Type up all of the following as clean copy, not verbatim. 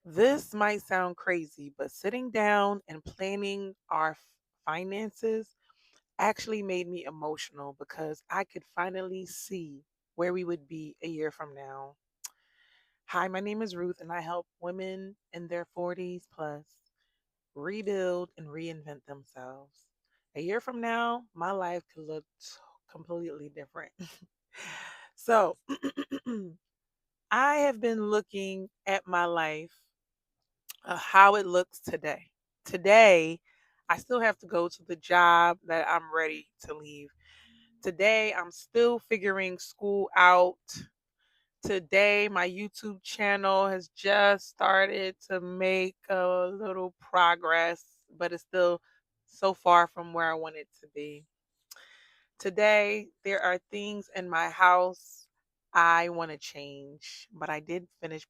This might sound crazy, but sitting down and planning our finances actually made me emotional because I could finally see where we would be a year from now. Hi, my name is Ruth, and I help women in their 40s plus rebuild and reinvent themselves. A year from now, my life could look completely different. So, I have been looking at my life, how it looks today. Today, I still have to go to the job that I'm ready to leave. Today, I'm still figuring school out. Today, my YouTube channel has just started to make a little progress, but it's still so far from where I want it to be. Today, there are things in my house I want to change, but I did finish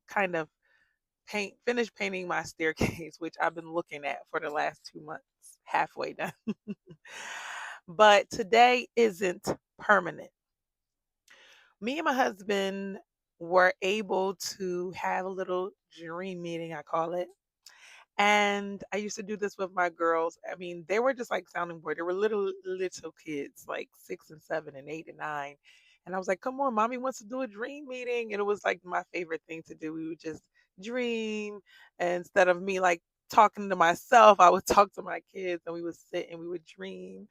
kind of finish painting my staircase, which I've been looking at for the last 2 months, halfway done. But today isn't permanent. Me and my husband were able to have a little dream meeting, I call it. And I used to do this with my girls. I mean, they were just like sounding board. They were little kids, like 6 and 7 and 8 and 9. And I was like, come on, mommy wants to do a dream meeting. And it was like my favorite thing to do. We would just dream. And instead of me like talking to myself, I would talk to my kids and we would sit and we would dream.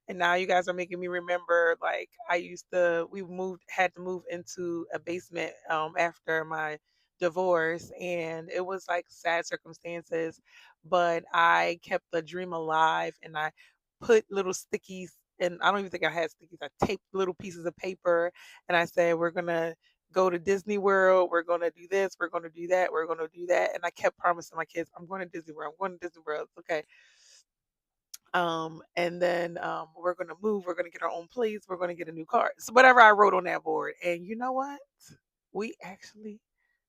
And now you guys are making me remember, like, we had to move into a basement after my divorce, and it was like sad circumstances, but I kept the dream alive and I put little stickies, and I don't even think I had stickies. I taped little pieces of paper and I said, we're going to go to Disney World, we're going to do this, we're going to do that, we're going to do that. And I kept promising my kids, I'm going to Disney World, I'm going to Disney World. Okay. And then we're gonna move, we're gonna get our own place, we're gonna get a new car. So whatever I wrote on that board. And you know what? We actually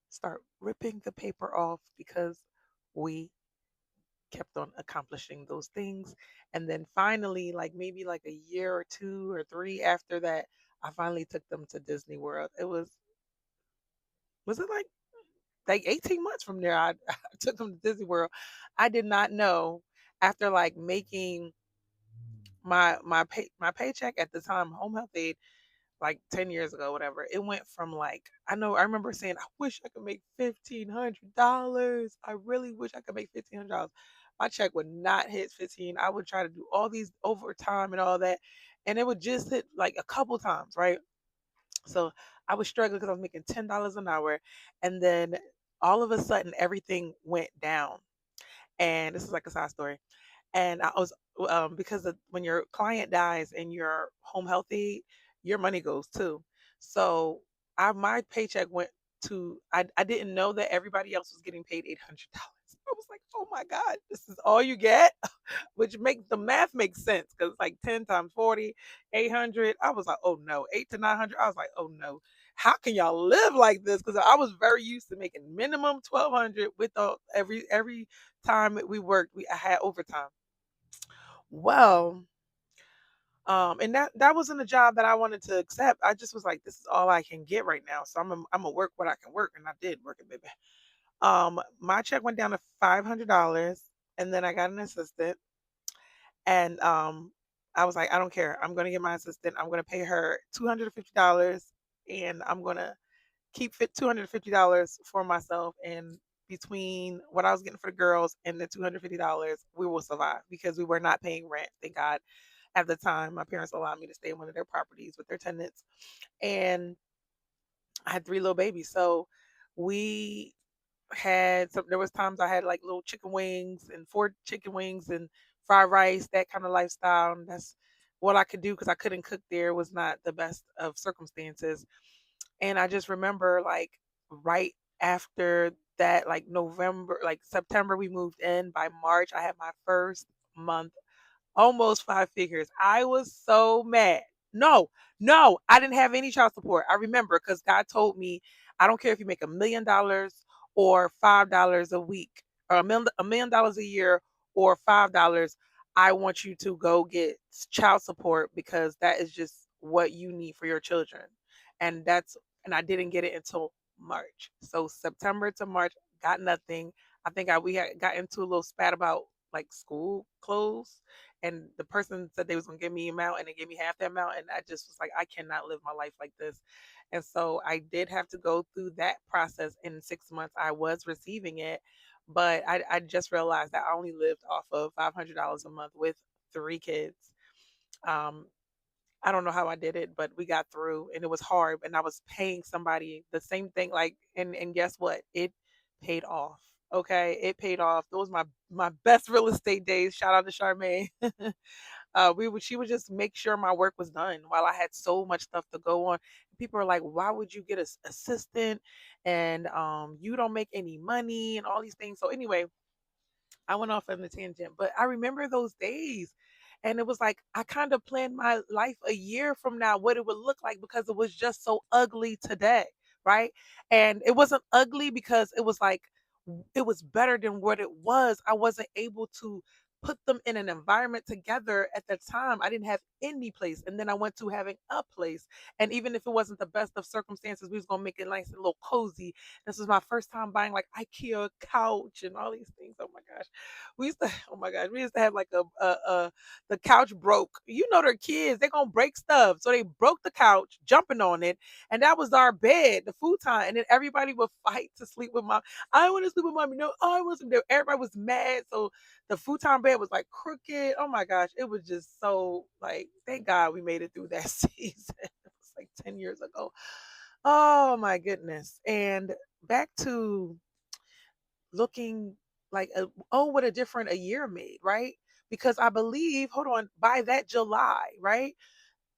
start ripping the paper off because we kept on accomplishing those things. And then finally, like maybe like a year or 2 or 3 after that, I finally took them to Disney World. Was it like 18 months from there, I took them to Disney World. I did not know after like making my paycheck at the time, home health aid, like 10 years ago, whatever, it went from like, I remember saying, I wish I could make $1,500. I really wish I could make $1,500. My check would not hit 15. I would try to do all these overtime and all that, and it would just hit like a couple times, right? So I was struggling because I was making $10 an hour, and then all of a sudden everything went down. And this is like a side story. And I was because when your client dies and you're home healthy, your money goes too. So my paycheck went to, I didn't know that everybody else was getting paid $800. I was like, oh my God, this is all you get, which makes the math make sense because it's like 10 times 40, 800. I was like, oh no, 8 to 900. I was like, oh no, how can y'all live like this? Because I was very used to making minimum 1,200 with every time we worked, I had overtime. Well, and that wasn't a job that I wanted to accept. I just was like, this is all I can get right now. So I'm gonna work what I can work, and I did work it, baby. My check went down to $500, and then I got an assistant, and I was like, I don't care. I'm gonna get my assistant. I'm gonna pay her $250, and I'm gonna keep fit $250 for myself. And between what I was getting for the girls and the $250, we will survive because we were not paying rent. Thank God. At the time, my parents allowed me to stay in one of their properties with their tenants, and I had 3 little babies. So we there was times I had like little chicken wings and 4 chicken wings and fried rice, that kind of lifestyle. And that's what I could do because I couldn't cook there. It was not the best of circumstances. And I just remember like right after that, like November, like September, we moved in. By March, I had my first month, almost 5 figures. I was so mad. No, no, I didn't have any child support. I remember because God told me, I don't care if you make $1 million or $5 a week, or $1 million a year or $5. I want you to go get child support because that is just what you need for your children. And I didn't get it until March. So September to March, got nothing. I think we had got into a little spat about like school clothes, and the person said they was gonna give me amount, and they gave me half that amount, and I just was like, I cannot live my life like this. And so I did have to go through that process. In 6 months, I was receiving it, but I just realized that I only lived off of $500 a month with 3 kids. Um, I don't know how I did it, but we got through and it was hard. And I was paying somebody the same thing, like, and guess what? It paid off. Okay. It paid off. Those my best real estate days. Shout out to Charmaine. She would just make sure my work was done while I had so much stuff to go on. People are like, why would you get an assistant and you don't make any money and all these things. So anyway, I went off on a tangent, but I remember those days. And it was like I kind of planned my life a year from now, what it would look like, because it was just so ugly today, right? And it wasn't ugly because it was like it was better than what it was. I wasn't able to put them in an environment together at that time. I didn't have any place. And then I went to having a place. And even if it wasn't the best of circumstances, we was gonna make it nice and a little cozy. This was my first time buying like IKEA couch and all these things. Oh my gosh. We used to, oh my gosh, we used to have like the couch broke. You know, they're kids, they're gonna break stuff. So they broke the couch, jumping on it, and that was our bed, the futon. And then everybody would fight to sleep with mom. I want to sleep with mommy. No, I want to. Everybody was mad. So the futon bed was like crooked. Oh my gosh, it was just so like, thank God we made it through that season. It was like 10 years ago. Oh my goodness. And back to looking like oh, what a different a year made, right? Because I believe, hold on, by that July, right?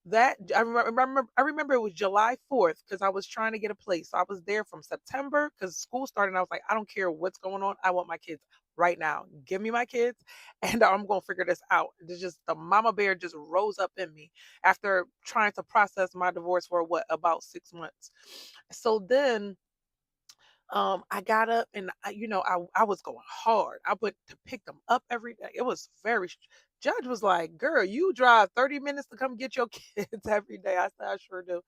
That I remember it was July 4th because I was trying to get a place. So I was there from September because school started. And I was like, I don't care what's going on. I want my kids right now. Give me my kids, and I'm gonna figure this out. It's just the mama bear just rose up in me after trying to process my divorce for what, about 6 months. So then I got up and I was going hard. I went to pick them up every day. It was Judge was like, "Girl, you drive 30 minutes to come get your kids every day." I said, "I sure do."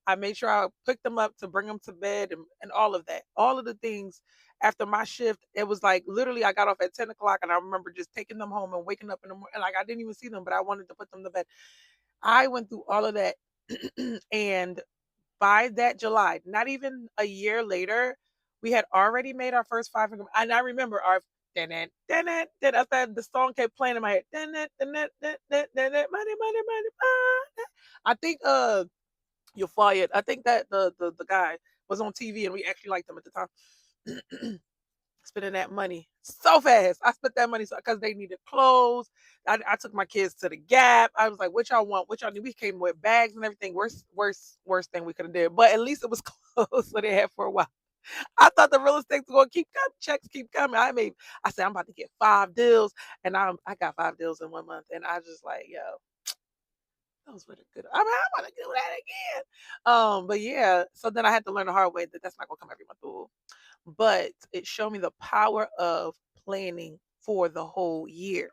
I made sure I picked them up to bring them to bed and all of that. All of the things after my shift, it was like literally I got off at 10 o'clock and I remember just taking them home and waking up in the morning. Like I didn't even see them, but I wanted to put them to bed. I went through all of that. And by that July, not even a year later, we had already made our first 500. And I remember our then I said the song kept playing in my head. Money, money, money, money. I think you'll fire it. I think that the guy was on TV and we actually liked him at the time. Spending that money so fast. I spent that money because they needed clothes. I took my kids to the Gap. I was like, "What y'all want? What y'all need?" We came with bags and everything. Worst thing we could have did. But at least it was clothes, so they had for a while. I thought the real estate was gonna keep coming, checks keep coming. I said I'm about to get 5 deals, and I got 5 deals in 1 month, and I just like, yo, those were the good. I want to do that again. But yeah, so then I had to learn the hard way that that's not gonna come every month. Ooh. But it showed me the power of planning for the whole year.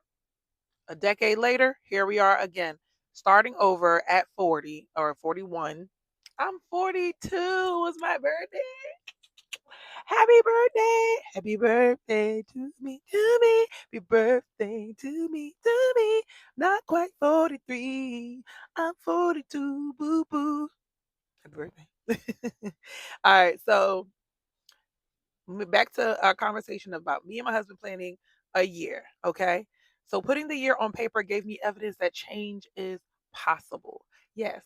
A decade later, here we are again, starting over at 40 or 41. I'm 42. It was my birthday. Happy birthday. Happy birthday to me, to me. Happy birthday to me, to me. Not quite 43. I'm 42. Boo boo. Happy birthday. All right. So back to our conversation about me and my husband planning a year. Okay. So putting the year on paper gave me evidence that change is possible. Yes,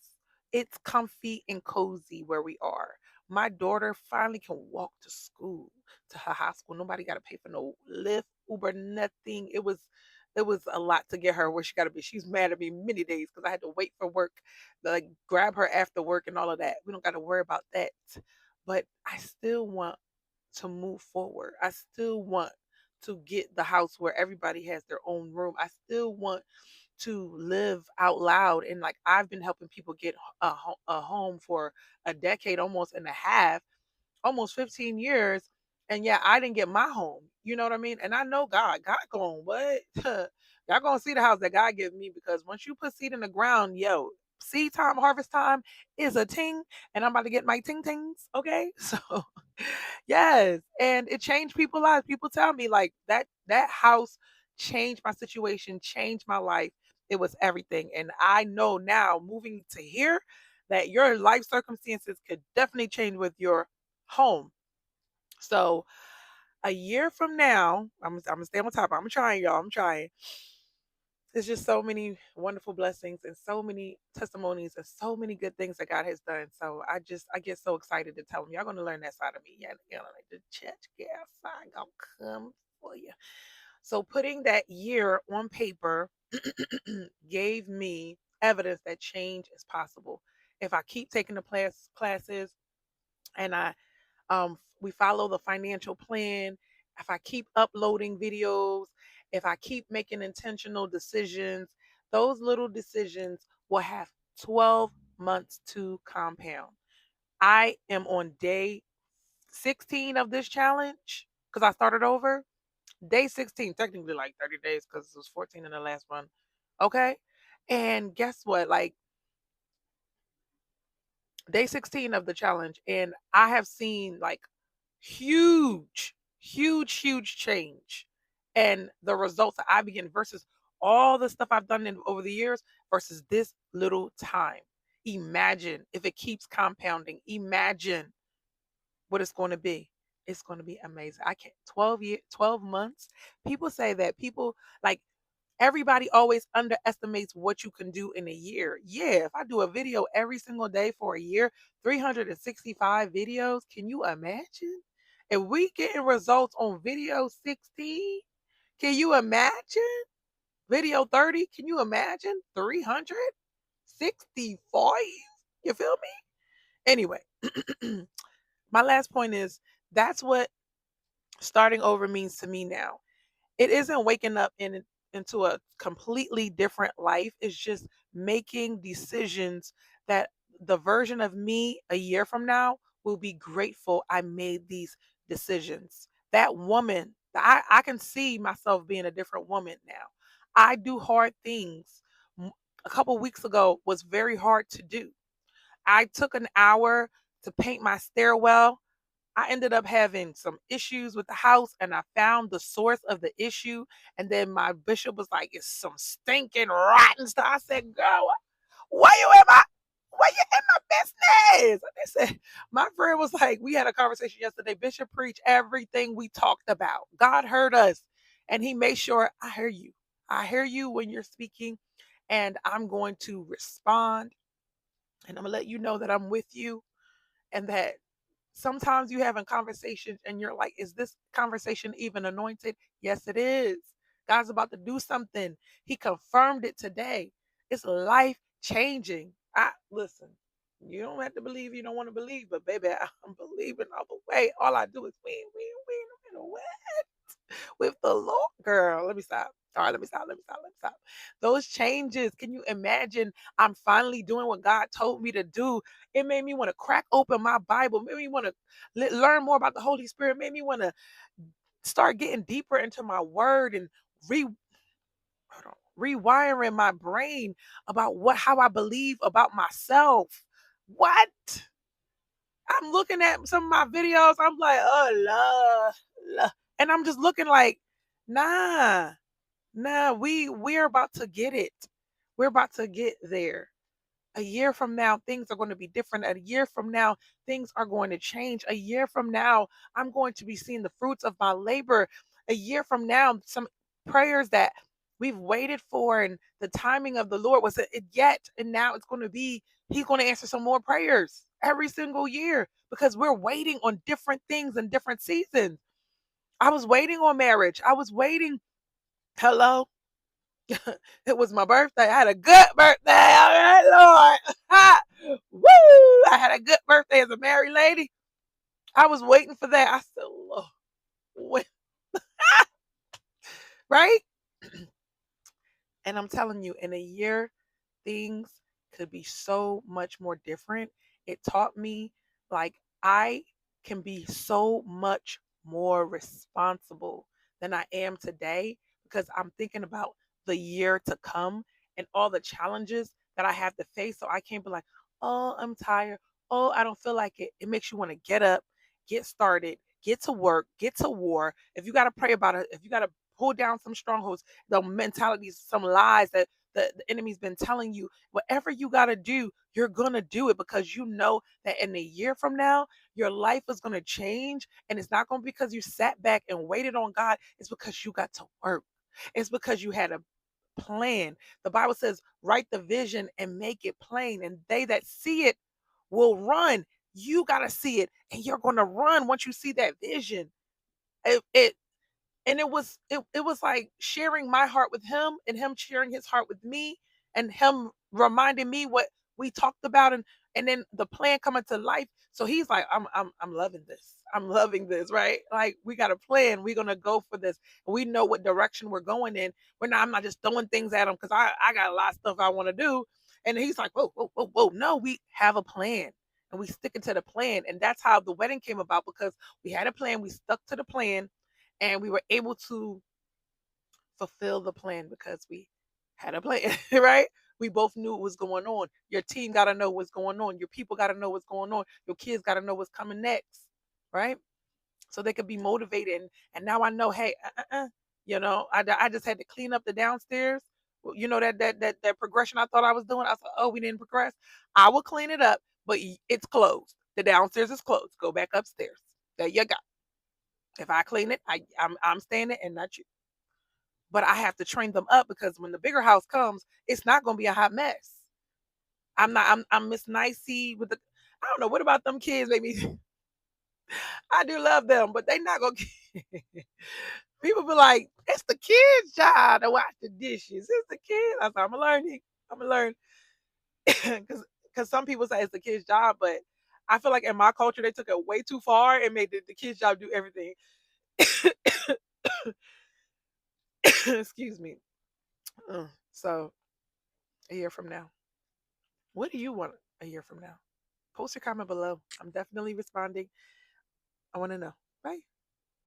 it's comfy and cozy where we are. My daughter finally can walk to school, to her high school. Nobody got to pay for no Lyft, Uber, nothing. It was a lot to get her where she got to be. She's mad at me many days because I had to wait for work, like grab her after work and all of that. We don't got to worry about that. But I still want to move forward. I still want to get the house where everybody has their own room. I still want to live out loud. And like I've been helping people get a home for a decade, almost and a half, almost 15 years. And yeah, I didn't get my home. You know what I mean? And I know God going, what? Y'all gonna see the house that God gave me, because once you put seed in the ground, yo, seed time, harvest time is a ting, and I'm about to get my ting tings. Okay. So Yes, and it changed people's lives. People tell me like that house changed my situation, changed my life. It was everything. And I know now moving to here that your life circumstances could definitely change with your home. So a year from now, I'm gonna stay on top. I'm trying, y'all. I'm trying. There's just so many wonderful blessings and so many testimonies and so many good things that God has done. So I get so excited to tell them y'all gonna learn that side of me. Yeah, like the church gas, I gonna come for you. So putting that year on paper gave me evidence that change is possible. If I keep taking the classes and we follow the financial plan, if I keep uploading videos, if I keep making intentional decisions, those little decisions will have 12 months to compound. I am on day 16 of this challenge because I started over. Day 16, technically like 30 days because it was 14 in the last one. Okay. And guess what? Like day 16 of the challenge, and I have seen like huge change. And the results that I begin versus all the stuff I've done over the years versus this little time. Imagine if it keeps compounding. Imagine what it's going to be. It's going to be amazing. I can't 12 months. People say that people like everybody always underestimates what you can do in a year. Yeah, if I do a video every single day for a year, 365 videos, can you imagine? If we getting results on video 16, can you imagine? Video 30, can you imagine? 365? You feel me? Anyway, my last point is that's what starting over means to me now. It isn't waking up into a completely different life. It's just making decisions that the version of me a year from now will be grateful I made these decisions. That woman, I can see myself being a different woman now. I do hard things. A couple weeks ago was very hard to do. I took an hour to paint my stairwell. I ended up having some issues with the house and I found the source of the issue. And then my bishop was like, it's some stinking rotten stuff. I said, girl, why you in my why you in my business? And they said, my friend was like, we had a conversation yesterday. Bishop preached everything we talked about. God heard us and he made sure I hear you. I hear you when you're speaking, and I'm going to respond and I'm gonna let you know that I'm with you and that sometimes you having conversations and you're like, is this conversation even anointed? Yes, it is. God's about to do something. He confirmed it today. It's life changing. I listen. You don't have to believe you don't want to believe, but baby, I'm believing all the way. All I do is win with the Lord. Girl, let me stop. All right, let me stop. Those changes, can you imagine? I'm finally doing what God told me to do. It made me want to crack open my Bible, made me want to learn more about the Holy Spirit, made me want to start getting deeper into my word and re hold on, rewiring my brain about what how I believe about myself. What? I'm looking at some of my videos, I'm like, oh Lord. And I'm just looking like, nah. Nah, we're about to get it. We're about to get there. A year from now, things are going to be different. A year from now, things are going to change. A year from now, I'm going to be seeing the fruits of my labor. A year from now, some prayers that we've waited for and the timing of the Lord was it yet. And now it's going to be, He's going to answer some more prayers every single year because we're waiting on different things in different seasons. I was waiting on marriage. I was waiting. Hello? It was my birthday. I had a good birthday. All right, Lord. Woo! I had a good birthday as a married lady. I was waiting for that. I said, Lord, when, right? And I'm telling you, in a year, things could be so much more different. It taught me like I can be so much more responsible than I am today because I'm thinking about the year to come and all the challenges that I have to face. So I can't be like, oh, I'm tired. Oh, I don't feel like it. It makes you want to get up, get started, get to work, get to war. If you got to pray about it, if you got to pull down some strongholds, the mentalities, some lies that the enemy's been telling you, whatever you got to do, you're going to do it because you know that in a year from now, your life is going to change. And it's not going to be because you sat back and waited on God. It's because you got to work. It's because you had a plan. The Bible says, write the vision and make it plain, and they that see it will run. You got to see it, and you're going to run once you see that vision. It and it was like sharing my heart with him and him sharing his heart with me and him reminding me what we talked about, and then the plan coming to life. So he's like, I'm loving this. I'm loving this, right? Like, we got a plan. We're gonna go for this. We know what direction we're going in. I'm not just throwing things at him because I got a lot of stuff I want to do. And he's like, whoa, whoa, whoa, whoa. No, we have a plan and we sticking to the plan. And that's how the wedding came about, because we had a plan, we stuck to the plan, and we were able to fulfill the plan because we had a plan, right? We both knew what was going on. Your team got to know what's going on. Your people got to know what's going on. Your kids got to know what's coming next, right? So they could be motivated. And now I know, hey, I just had to clean up the downstairs. Well, that progression I thought I was doing. I thought, oh, we didn't progress. I will clean it up, but it's closed. The downstairs is closed. Go back upstairs. There you go. If I clean it, I'm staying it and not you. But I have to train them up because when the bigger house comes, it's not going to be a hot mess. I'm not. I'm Miss Nicey with the. I don't know what about them kids. Maybe I do love them, but they not gonna. People be like, it's the kids' job to wash the dishes. It's the kids. I said, I'm gonna learn. I'm gonna learn because some people say it's the kids' job, but I feel like in my culture they took it way too far and made the kids' job do everything. Excuse me. So a year from now, what do you want a year from now? Post your comment below. I'm definitely responding. I want to know. Bye.